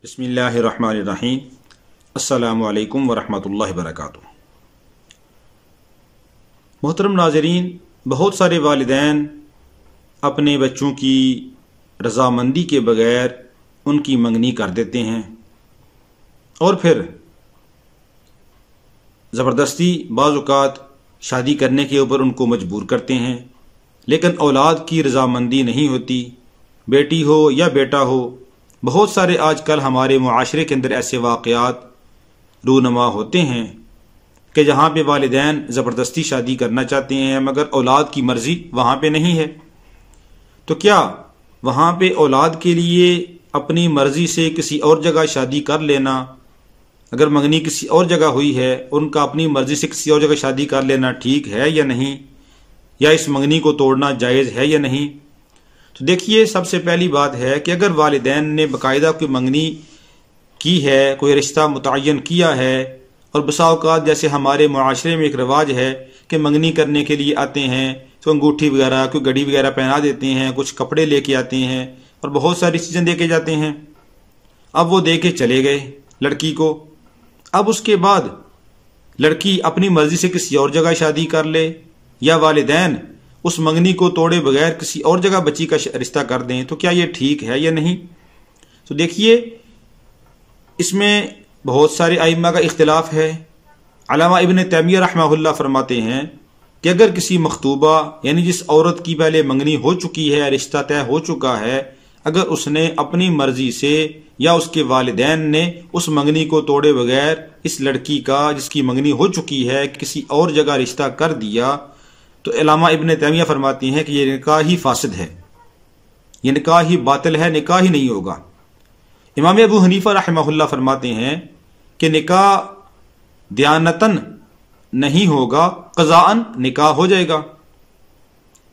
बिस्मिल्लाहिर्रहमानिर्रहीम। अस्सलामु अलैकुम वरहमतुल्लाहि वबरकातुहू। मोहतरम नाज़रीन, बहुत सारे वालिदैन अपने बच्चों की रज़ामंदी के बग़ैर उनकी मंगनी कर देते हैं और फिर ज़बरदस्ती बाज़ औक़ात शादी करने के ऊपर उनको मजबूर करते हैं, लेकिन औलाद की रज़ामंदी नहीं होती। बेटी हो या बेटा हो, बहुत सारे आजकल हमारे मुआशरे के अंदर ऐसे वाक़यात रूनमा होते हैं कि जहाँ पे वालिदैन ज़बरदस्ती शादी करना चाहते हैं मगर औलाद की मर्ज़ी वहाँ पे नहीं है। तो क्या वहाँ पे औलाद के लिए अपनी मर्ज़ी से किसी और जगह शादी कर लेना, अगर मंगनी किसी और जगह हुई है, उनका अपनी मर्ज़ी से किसी और जगह शादी कर लेना ठीक है या नहीं, या इस मंगनी को तोड़ना जायज़ है या नहीं? तो देखिए, सबसे पहली बात है कि अगर वालिदैन ने बाकायदा कोई मंगनी की है, कोई रिश्ता मुतय्यन किया है, और बसा औक़ात जैसे हमारे मुआशरे में एक रिवाज है कि मंगनी करने के लिए आते हैं तो अंगूठी वगैरह, कोई घड़ी वगैरह पहना देते हैं, कुछ कपड़े लेके आते हैं और बहुत सारी चीज़ें दे के जाते हैं। अब वो दे के चले गए लड़की को। अब उसके बाद लड़की अपनी मर्ज़ी से किसी और जगह शादी कर ले या वालिदैन उस मंगनी को तोड़े बगैर किसी और जगह बच्ची का रिश्ता कर दें, तो क्या ये ठीक है या नहीं? तो देखिए, इसमें बहुत सारे आइम्मा का इख्तिलाफ है। अल्लामा इब्न तैमिया रहमहुल्लाह फरमाते हैं कि अगर किसी मखतूबा यानी जिस औरत की पहले मंगनी हो चुकी है, रिश्ता तय हो चुका है, अगर उसने अपनी मर्जी से या उसके वालिदैन ने उस मंगनी को तोड़े बगैर इस लड़की का जिसकी मंगनी हो चुकी है किसी और जगह रिश्ता कर दिया, तो अल्लामा इब्न तैमिया फरमाती हैं कि ये निकाह ही फासिद है, ये निकाह ही बातिल है, निकाह ही नहीं होगा। इमाम अबू हनीफा रहमहुल्लाह फरमाते हैं कि निकाह दयानतन नहीं होगा, क़ज़ाअन निकाह हो जाएगा,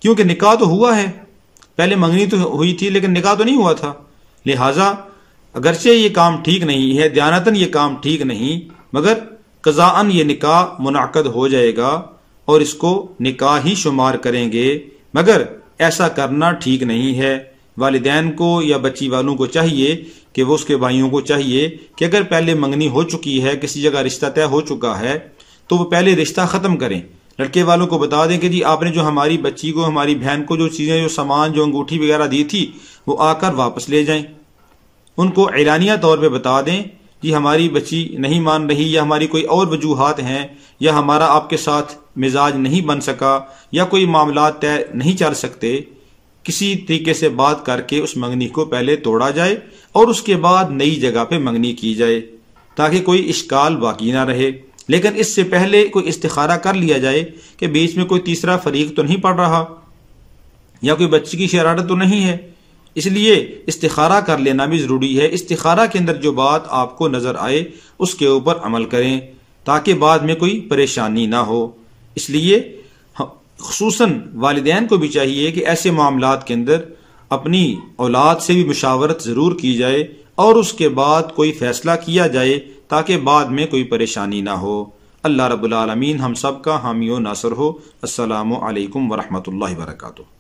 क्योंकि निकाह तो हुआ है, पहले मंगनी तो हुई थी लेकिन निकाह तो नहीं हुआ था। लिहाजा अगरचे ये काम ठीक नहीं है, दयानतन ये काम ठीक नहीं, मगर क़ज़ाअन ये निकाह मुनअक़द हो जाएगा और इसको निकाह ही शुमार करेंगे, मगर ऐसा करना ठीक नहीं है। वालिदैन को या बच्ची वालों को चाहिए कि वो उसके भाइयों को चाहिए कि अगर पहले मंगनी हो चुकी है, किसी जगह रिश्ता तय हो चुका है, तो वो पहले रिश्ता ख़त्म करें। लड़के वालों को बता दें कि जी आपने जो हमारी बच्ची को, हमारी बहन को जो चीज़ें, जो सामान, जो अंगूठी वगैरह दी थी, वो आकर वापस ले जाएं। उनको एलानिया तौर पे बता दें जी हमारी बच्ची नहीं मान रही, या हमारी कोई और वजूहात हैं, या हमारा आपके साथ मिजाज नहीं बन सका, या कोई मामला तय नहीं चल सकते, किसी तरीके से बात करके उस मंगनी को पहले तोड़ा जाए और उसके बाद नई जगह पे मंगनी की जाए, ताकि कोई इश्काल बाकी ना रहे। लेकिन इससे पहले कोई इस्तिखारा कर लिया जाए कि बीच में कोई तीसरा फरीक तो नहीं पड़ रहा या कोई बच्ची की शरारत तो नहीं है, इसलिए इस्तिखारा कर लेना भी ज़रूरी है। इस्तिखारा के अंदर जो बात आपको नज़र आए उसके ऊपर अमल करें ताकि बाद में कोई परेशानी ना हो। इसलिए खुसूसन वालिदैन को भी चाहिए कि ऐसे मामलात के अंदर अपनी औलाद से भी मुशावरत ज़रूर की जाए और उसके बाद कोई फ़ैसला किया जाए ताकि बाद में कोई परेशानी ना हो। अल्लाह रब्बुल आलमीन हम सब का हामी व नासर हो। अस्सलामु अलैकुम वरहमतुल्लाहि वबरकातुहू।